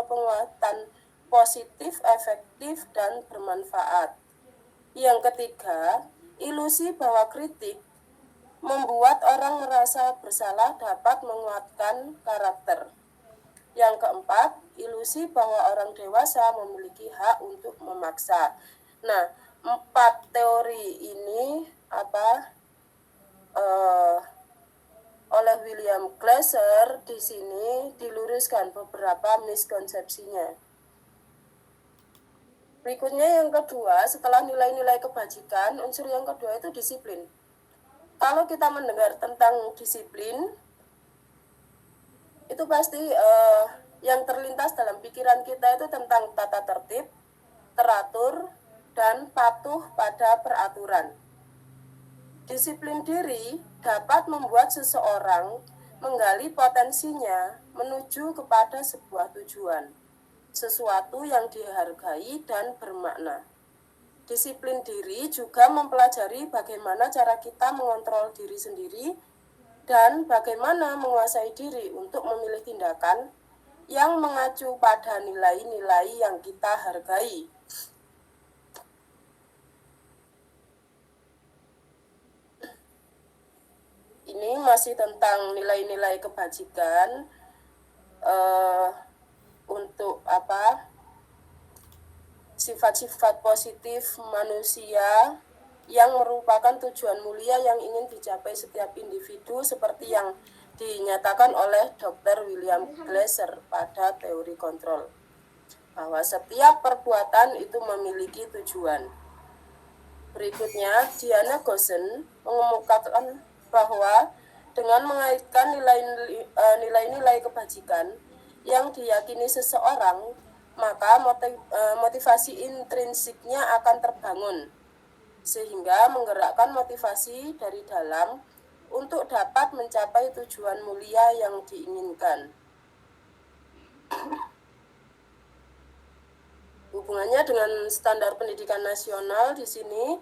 penguatan positif, efektif, dan bermanfaat. Yang ketiga, ilusi bahwa kritik membuat orang merasa bersalah dapat menguatkan karakter. Yang keempat, ilusi bahwa orang dewasa memiliki hak untuk memaksa. Nah, 4 teori ini oleh William Glasser di sini diluruskan beberapa miskonsepsinya. Berikutnya yang kedua, setelah nilai-nilai kebajikan, unsur yang kedua itu disiplin. Kalau kita mendengar tentang disiplin, itu pasti yang terlintas dalam pikiran kita itu tentang tata tertib, teratur, dan patuh pada peraturan. Disiplin diri dapat membuat seseorang menggali potensinya menuju kepada sebuah tujuan, sesuatu yang dihargai dan bermakna. Disiplin diri juga mempelajari bagaimana cara kita mengontrol diri sendiri dan bagaimana menguasai diri untuk memilih tindakan yang mengacu pada nilai-nilai yang kita hargai. Ini masih tentang nilai-nilai kebajikan untuk sifat-sifat positif manusia yang merupakan tujuan mulia yang ingin dicapai setiap individu seperti yang dinyatakan oleh Dr. William Glasser pada teori kontrol, bahwa setiap perbuatan itu memiliki tujuan. Berikutnya, Diana Gossen mengemukakan bahwa dengan mengaitkan nilai-nilai kebajikan yang diyakini seseorang, maka motivasi intrinsiknya akan terbangun, sehingga menggerakkan motivasi dari dalam untuk dapat mencapai tujuan mulia yang diinginkan. Hubungannya dengan standar pendidikan nasional di sini,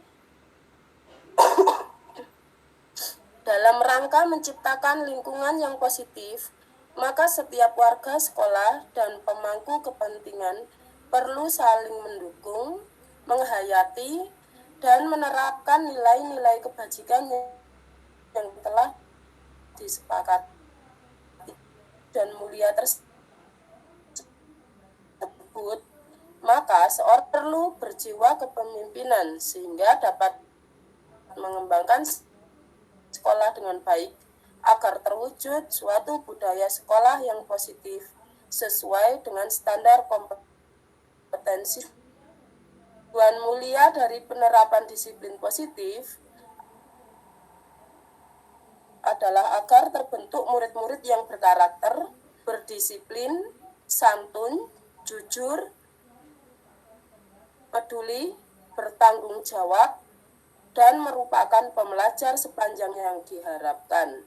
dalam rangka menciptakan lingkungan yang positif, maka setiap warga sekolah dan pemangku kepentingan perlu saling mendukung, menghayati, dan menerapkan nilai-nilai kebajikan yang telah disepakati dan mulia tersebut. Maka seorang perlu berjiwa kepemimpinan sehingga dapat mengembangkan sekolah dengan baik agar terwujud suatu budaya sekolah yang positif sesuai dengan standar kompetensi. Tujuan mulia dari penerapan disiplin positif adalah agar terbentuk murid-murid yang berkarakter, berdisiplin, santun, jujur, peduli, bertanggung jawab, dan merupakan pembelajar sepanjang yang diharapkan.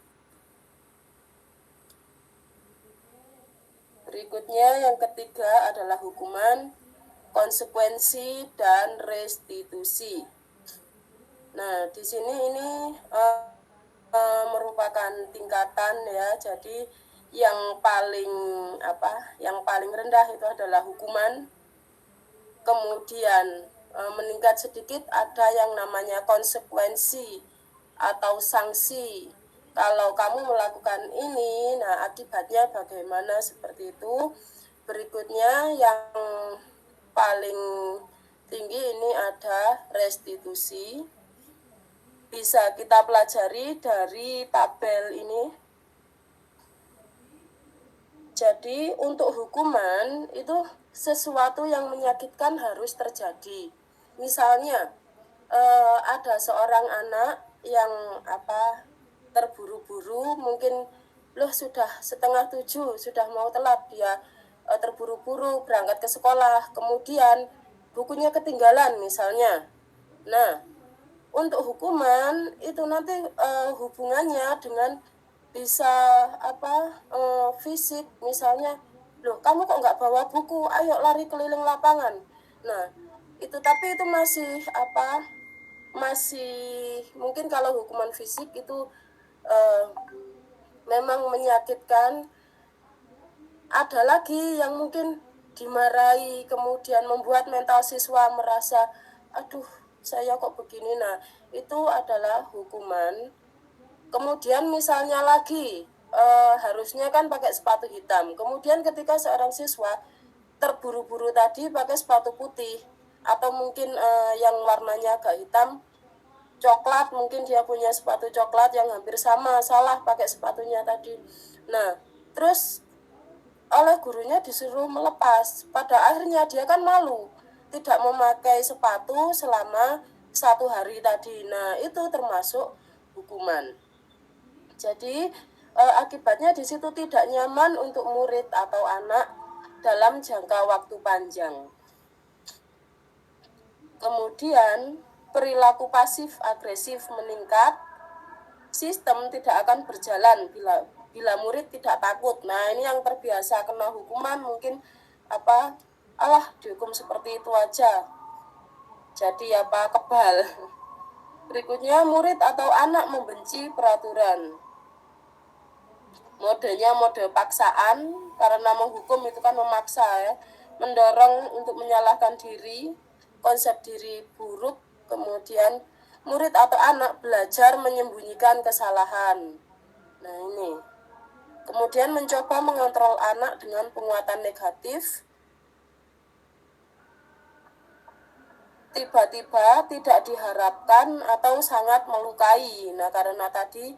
Berikutnya yang ketiga adalah hukuman, konsekuensi, dan restitusi. Nah, di sini ini merupakan tingkatan ya. Jadi yang paling rendah itu adalah hukuman. Kemudian meningkat sedikit ada yang namanya konsekuensi atau sanksi. Kalau kamu melakukan ini, nah akibatnya bagaimana, seperti itu. Berikutnya yang paling tinggi ini ada restitusi. Bisa kita pelajari dari tabel ini. Jadi untuk hukuman itu sesuatu yang menyakitkan harus terjadi. Misalnya ada seorang anak yang terburu-buru, mungkin sudah 6:30, sudah mau telat, dia terburu-buru berangkat ke sekolah, kemudian bukunya ketinggalan misalnya. Nah, untuk hukuman itu nanti hubungannya dengan bisa fisik, misalnya, loh kamu kok nggak bawa buku, ayo lari keliling lapangan. Nah, itu tapi itu masih mungkin kalau hukuman fisik itu memang menyakitkan. Ada lagi yang mungkin dimarahi, kemudian membuat mental siswa merasa, aduh saya kok begini. Nah, itu adalah hukuman. Kemudian misalnya lagi, harusnya kan pakai sepatu hitam. Kemudian ketika seorang siswa terburu-buru tadi pakai sepatu putih, atau mungkin yang warnanya agak hitam, coklat, mungkin dia punya sepatu coklat yang hampir sama, salah pakai sepatunya tadi. Nah, terus oleh gurunya disuruh melepas. Pada akhirnya dia kan malu, tidak memakai sepatu selama 1 hari tadi. Nah, itu termasuk hukuman. Jadi akibatnya di situ tidak nyaman untuk murid atau anak dalam jangka waktu panjang. Kemudian perilaku pasif agresif meningkat, sistem tidak akan berjalan bila murid tidak takut. Nah, ini yang terbiasa kena hukuman mungkin alah dihukum seperti itu aja, jadi kebal. Berikutnya, murid atau anak membenci peraturan. Modenya mode paksaan, karena menghukum itu kan memaksa ya, mendorong untuk menyalahkan diri, konsep diri buruk. Kemudian murid atau anak belajar menyembunyikan kesalahan. Nah, ini. Kemudian mencoba mengontrol anak dengan penguatan negatif. Tiba-tiba tidak diharapkan atau sangat melukai. Nah, karena tadi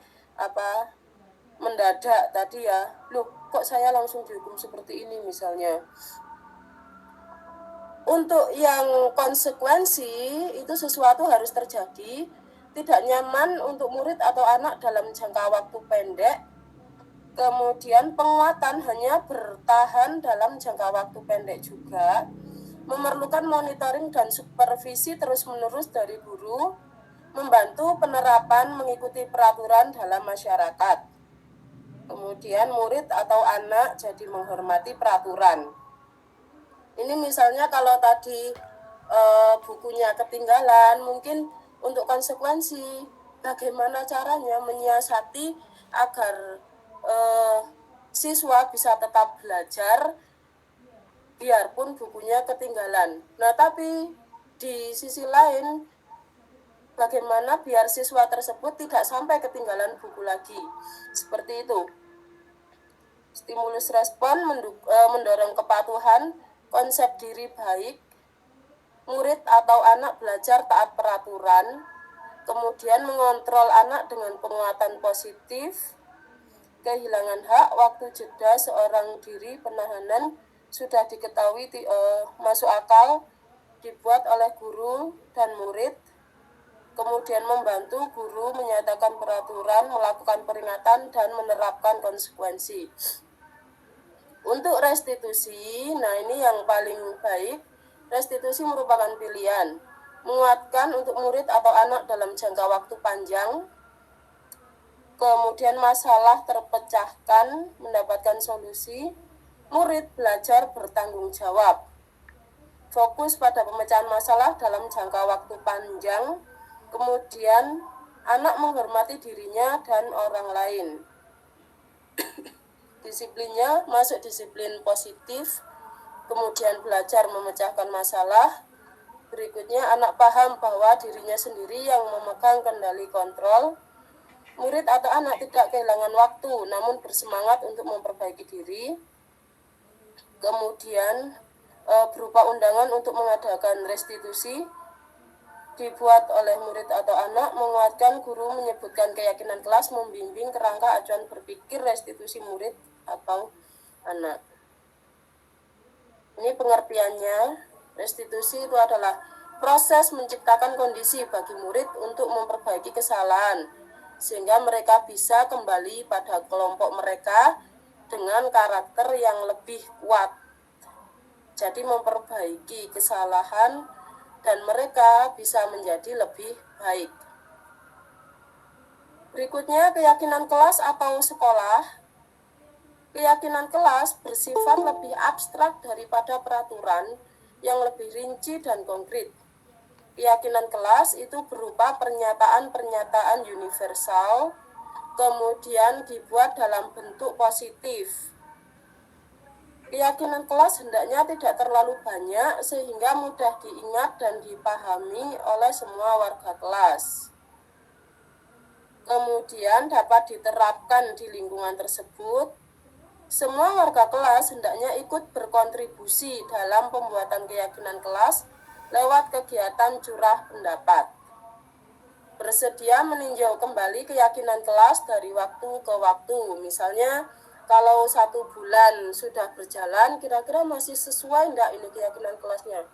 mendadak tadi ya, loh kok saya langsung dihukum seperti ini misalnya. Untuk yang konsekuensi itu sesuatu harus terjadi, tidak nyaman untuk murid atau anak dalam jangka waktu pendek. Kemudian penguatan hanya bertahan dalam jangka waktu pendek juga, memerlukan monitoring dan supervisi terus-menerus dari guru, membantu penerapan mengikuti peraturan dalam masyarakat. Kemudian murid atau anak jadi menghormati peraturan. Ini misalnya kalau tadi bukunya ketinggalan, mungkin untuk konsekuensi bagaimana caranya menyiasati agar siswa bisa tetap belajar biarpun bukunya ketinggalan. Nah, tapi di sisi lain bagaimana biar siswa tersebut tidak sampai ketinggalan buku lagi. Seperti itu. Stimulus respon mendorong kepatuhan, konsep diri baik, murid atau anak belajar taat peraturan, kemudian mengontrol anak dengan penguatan positif, kehilangan hak, waktu jeda seorang diri penahanan sudah diketahui masuk akal, dibuat oleh guru dan murid, kemudian membantu guru menyatakan peraturan, melakukan peringatan, dan menerapkan konsekuensi. Untuk restitusi, nah ini yang paling baik. Restitusi merupakan pilihan, menguatkan untuk murid atau anak dalam jangka waktu panjang. Kemudian masalah terpecahkan, mendapatkan solusi. Murid belajar bertanggung jawab. Fokus pada pemecahan masalah dalam jangka waktu panjang. Kemudian anak menghormati dirinya dan orang lain. Disiplinnya masuk disiplin positif, kemudian belajar memecahkan masalah. Berikutnya, anak paham bahwa dirinya sendiri yang memegang kendali kontrol. Murid atau anak tidak kehilangan waktu, namun bersemangat untuk memperbaiki diri. Kemudian berupa undangan untuk mengadakan restitusi, dibuat oleh murid atau anak, menguatkan guru menyebutkan keyakinan kelas, membimbing kerangka acuan berpikir restitusi murid atau anak. Ini pengertiannya. Restitusi itu adalah proses menciptakan kondisi bagi murid untuk memperbaiki kesalahan, sehingga mereka bisa kembali pada kelompok mereka dengan karakter yang lebih kuat. Jadi memperbaiki kesalahan dan mereka bisa menjadi lebih baik. Berikutnya, keyakinan kelas atau sekolah. Keyakinan kelas bersifat lebih abstrak daripada peraturan yang lebih rinci dan konkret. Keyakinan kelas itu berupa pernyataan-pernyataan universal, kemudian dibuat dalam bentuk positif. Keyakinan kelas hendaknya tidak terlalu banyak sehingga mudah diingat dan dipahami oleh semua warga kelas. Kemudian dapat diterapkan di lingkungan tersebut. Semua warga kelas hendaknya ikut berkontribusi dalam pembuatan keyakinan kelas lewat kegiatan curah pendapat. Bersedia meninjau kembali keyakinan kelas dari waktu ke waktu. Misalnya, kalau 1 bulan sudah berjalan, kira-kira masih sesuai enggak ini keyakinan kelasnya?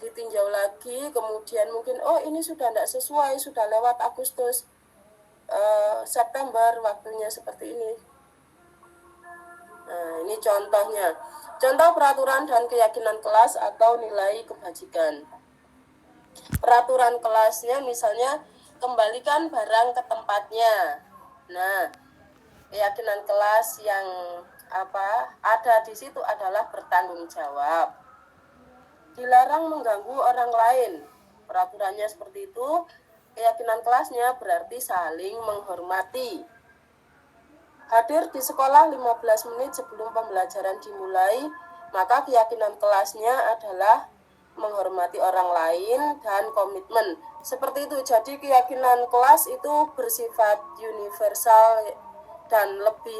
Ditinjau lagi, kemudian mungkin, oh ini sudah enggak sesuai, sudah lewat Agustus, September, waktunya seperti ini. Nah, ini contohnya. Contoh peraturan dan keyakinan kelas atau nilai kebajikan. Peraturan kelasnya misalnya, kembalikan barang ke tempatnya. Nah, keyakinan kelas yang ada di situ adalah bertanggung jawab. Dilarang mengganggu orang lain. Peraturannya seperti itu. Keyakinan kelasnya berarti saling menghormati. Hadir di sekolah 15 menit sebelum pembelajaran dimulai, maka keyakinan kelasnya adalah menghormati orang lain dan komitmen. Seperti itu. Jadi keyakinan kelas itu bersifat universal dan lebih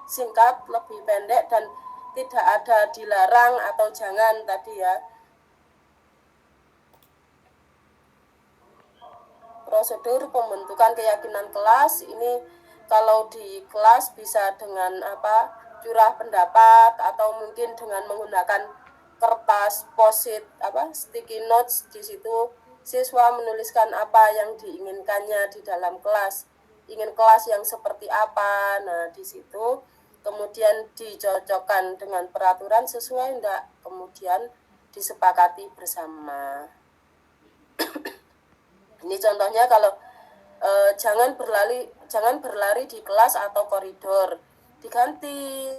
singkat, lebih pendek, dan tidak ada dilarang atau jangan tadi ya. Prosedur pembentukan keyakinan kelas ini, kalau di kelas bisa dengan curah pendapat, atau mungkin dengan menggunakan kertas post-it sticky notes. Di situ siswa menuliskan apa yang diinginkannya di dalam kelas, ingin kelas yang seperti apa. Nah, di situ kemudian dicocokkan dengan peraturan sesuai enggak, kemudian disepakati bersama. Ini contohnya kalau jangan berlari di kelas atau koridor. Diganti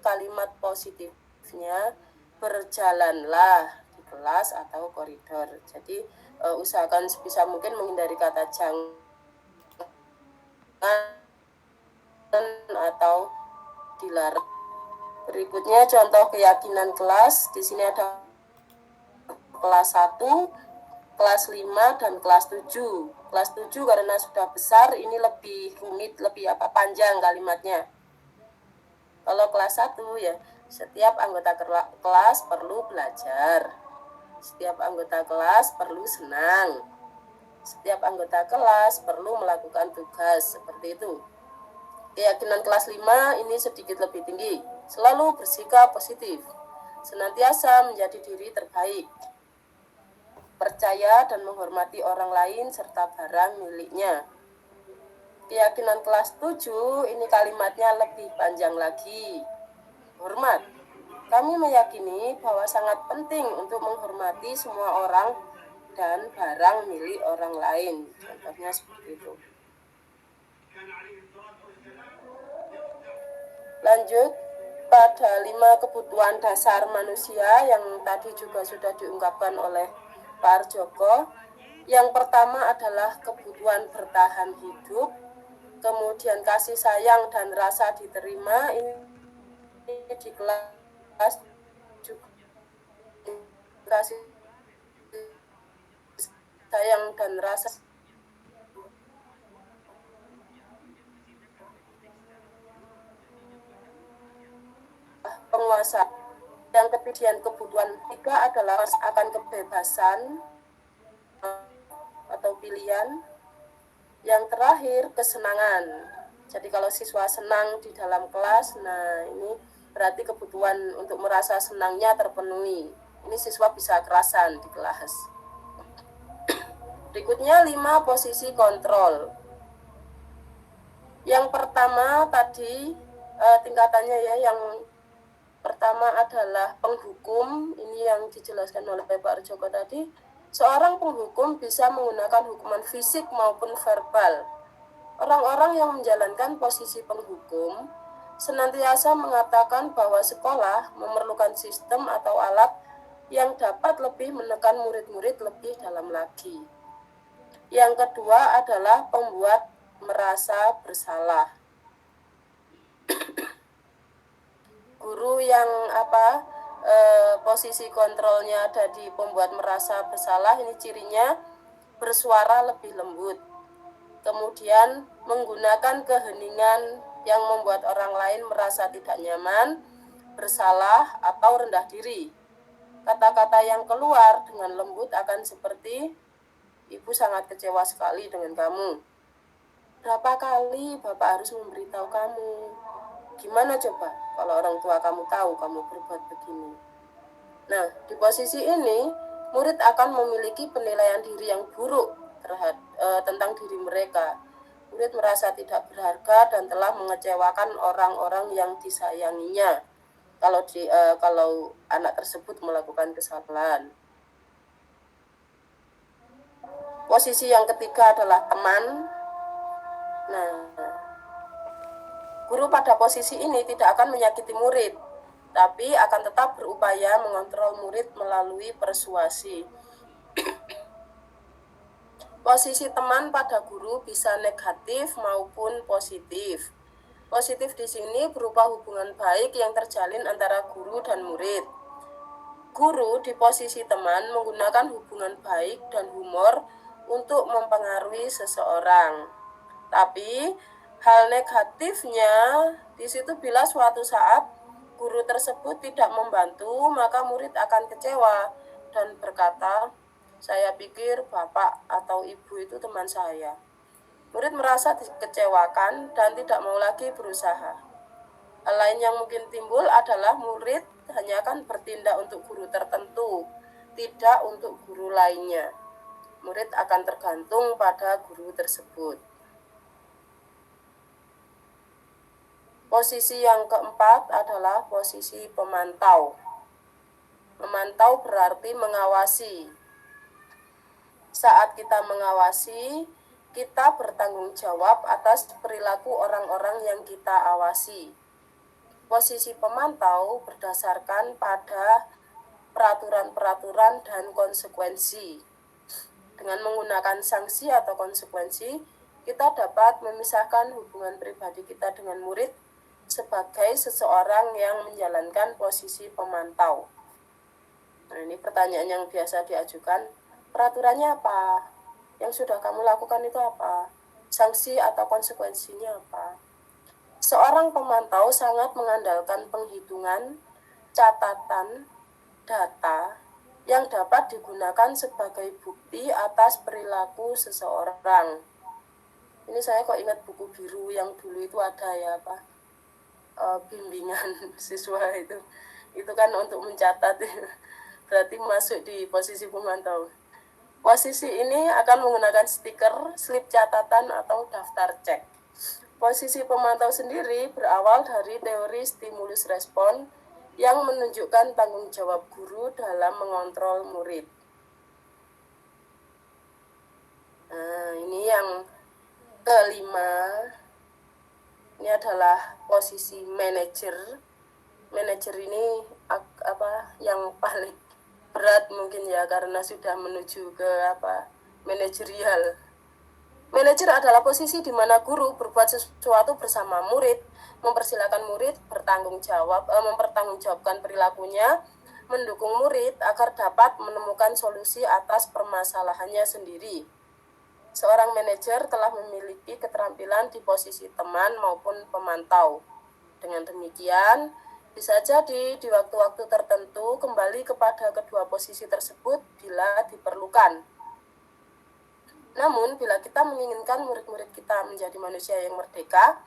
kalimat positifnya, berjalanlah di kelas atau koridor. Jadi usahakan sebisa mungkin menghindari kata jangan atau dilarang. Berikutnya contoh keyakinan kelas. Di sini ada kelas 1, kelas 5, dan kelas 7. Kelas 7 karena sudah besar, ini lebih rumit, lebih panjang kalimatnya. Kalau kelas 1 ya, setiap anggota kelas perlu belajar. Setiap anggota kelas perlu senang. Setiap anggota kelas perlu melakukan tugas, seperti itu. Keyakinan kelas 5 ini sedikit lebih tinggi. Selalu bersikap positif. Senantiasa menjadi diri terbaik. Percaya dan menghormati orang lain serta barang miliknya. Keyakinan kelas 7 ini kalimatnya lebih panjang lagi. Hormat. Kami meyakini bahwa sangat penting untuk menghormati semua orang dan barang milik orang lain. Contohnya seperti itu. Lanjut pada 5 kebutuhan dasar manusia yang tadi juga sudah diungkapkan oleh Pak Arjoko. Yang pertama adalah kebutuhan bertahan hidup, kemudian kasih sayang dan rasa diterima. Ini di kelas juga kasih sayang dan rasa penguasa. Yang ketiga, kebutuhan ketiga adalah akan kebebasan atau pilihan. Yang terakhir, kesenangan. Jadi kalau siswa senang di dalam kelas, nah ini berarti kebutuhan untuk merasa senangnya terpenuhi. Ini siswa bisa kerasan di kelas. Berikutnya 5 posisi kontrol. Yang pertama tadi tingkatannya ya, yang pertama adalah penghukum. Ini yang dijelaskan oleh Pak Arjoko tadi. Seorang penghukum bisa menggunakan hukuman fisik maupun verbal. Orang-orang yang menjalankan posisi penghukum senantiasa mengatakan bahwa sekolah memerlukan sistem atau alat yang dapat lebih menekan murid-murid lebih dalam lagi. Yang kedua adalah pembuat merasa bersalah. Guru yang posisi kontrolnya ada di pembuat merasa bersalah, ini cirinya bersuara lebih lembut. Kemudian menggunakan keheningan yang membuat orang lain merasa tidak nyaman, bersalah, atau rendah diri. Kata-kata yang keluar dengan lembut akan seperti, "Ibu sangat kecewa sekali dengan kamu. Berapa kali Bapak harus memberitahu kamu? Gimana coba kalau orang tua kamu tahu kamu berbuat begini?" Nah, di posisi ini, murid akan memiliki penilaian diri yang buruk tentang diri mereka. Murid merasa tidak berharga dan telah mengecewakan orang-orang yang disayanginya kalau anak tersebut melakukan kesalahan. Posisi yang ketiga adalah teman. Nah, guru pada posisi ini tidak akan menyakiti murid, tapi akan tetap berupaya mengontrol murid melalui persuasi. Posisi teman pada guru bisa negatif maupun positif. Positif di sini berupa hubungan baik yang terjalin antara guru dan murid. Guru di posisi teman menggunakan hubungan baik dan humor untuk mempengaruhi seseorang. Tapi hal negatifnya di situ bila suatu saat guru tersebut tidak membantu, maka murid akan kecewa dan berkata, "Saya pikir Bapak atau Ibu itu teman saya." Murid merasa dikecewakan dan tidak mau lagi berusaha. Hal lain yang mungkin timbul adalah murid hanya akan bertindak untuk guru tertentu, tidak untuk guru lainnya. Murid akan tergantung pada guru tersebut. Posisi yang keempat adalah posisi pemantau. Memantau berarti mengawasi. Saat kita mengawasi, kita bertanggung jawab atas perilaku orang-orang yang kita awasi. Posisi pemantau berdasarkan pada peraturan-peraturan dan konsekuensi. Dengan menggunakan sanksi atau konsekuensi, kita dapat memisahkan hubungan pribadi kita dengan murid sebagai seseorang yang menjalankan posisi pemantau. Nah, ini pertanyaan yang biasa diajukan. Peraturannya apa? Yang sudah kamu lakukan itu apa? Sanksi atau konsekuensinya apa? Seorang pemantau sangat mengandalkan penghitungan, catatan, data yang dapat digunakan sebagai bukti atas perilaku seseorang. Ini saya kok ingat buku biru yang dulu itu ada ya bimbingan siswa itu kan untuk mencatat, berarti masuk di posisi pemantau. Posisi ini akan menggunakan stiker, slip catatan, atau daftar cek. Posisi pemantau sendiri berawal dari teori stimulus respon yang menunjukkan tanggung jawab guru dalam mengontrol murid. Nah, ini yang kelima. Ini adalah posisi manajer. Manajer ini yang paling berat mungkin ya, karena sudah menuju ke manajerial. Manajer adalah posisi di mana guru berbuat sesuatu bersama murid, mempersilahkan murid mempertanggungjawabkan perilakunya, mendukung murid agar dapat menemukan solusi atas permasalahannya sendiri. Seorang manajer telah memiliki keterampilan di posisi teman maupun pemantau. Dengan demikian, bisa jadi di waktu-waktu tertentu kembali kepada kedua posisi tersebut bila diperlukan. Namun, bila kita menginginkan murid-murid kita menjadi manusia yang merdeka,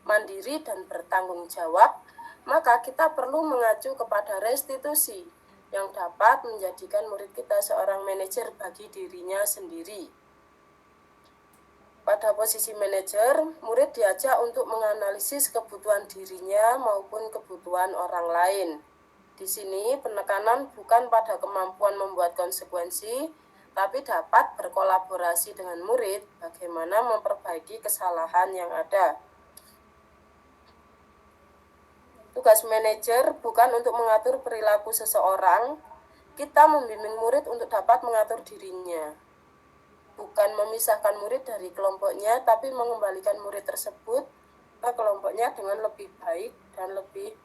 mandiri, dan bertanggung jawab, maka kita perlu mengacu kepada restitusi yang dapat menjadikan murid kita seorang manajer bagi dirinya sendiri. Pada posisi manajer, murid diajak untuk menganalisis kebutuhan dirinya maupun kebutuhan orang lain. Di sini penekanan bukan pada kemampuan membuat konsekuensi, tapi dapat berkolaborasi dengan murid bagaimana memperbaiki kesalahan yang ada. Tugas manajer bukan untuk mengatur perilaku seseorang, kita membimbing murid untuk dapat mengatur dirinya. Bukan memisahkan murid dari kelompoknya, tapi mengembalikan murid tersebut ke kelompoknya dengan lebih baik dan lebih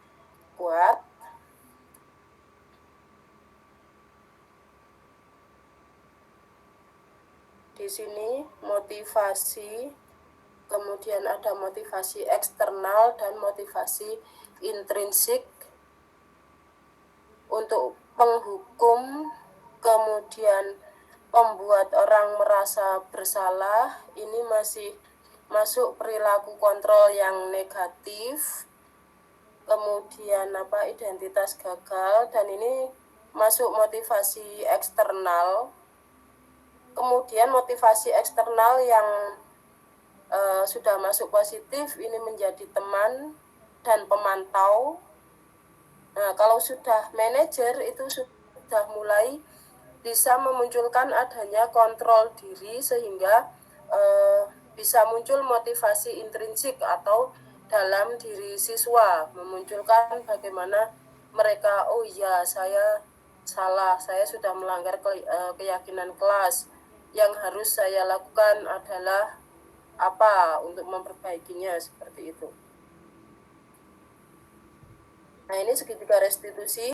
kuat. Di sini motivasi, kemudian ada motivasi eksternal dan motivasi intrinsik untuk penghukum, kemudian membuat orang merasa bersalah. Ini masih masuk perilaku kontrol yang negatif. Kemudian identitas gagal, dan ini masuk motivasi eksternal. Kemudian motivasi eksternal yang sudah masuk positif ini menjadi teman dan pemantau. Nah, kalau sudah manajer itu sudah mulai bisa memunculkan adanya kontrol diri, sehingga bisa muncul motivasi intrinsik atau dalam diri siswa, memunculkan bagaimana mereka, oh iya saya salah, saya sudah melanggar keyakinan kelas, yang harus saya lakukan adalah apa untuk memperbaikinya, seperti itu. Nah, ini segitiga restitusi.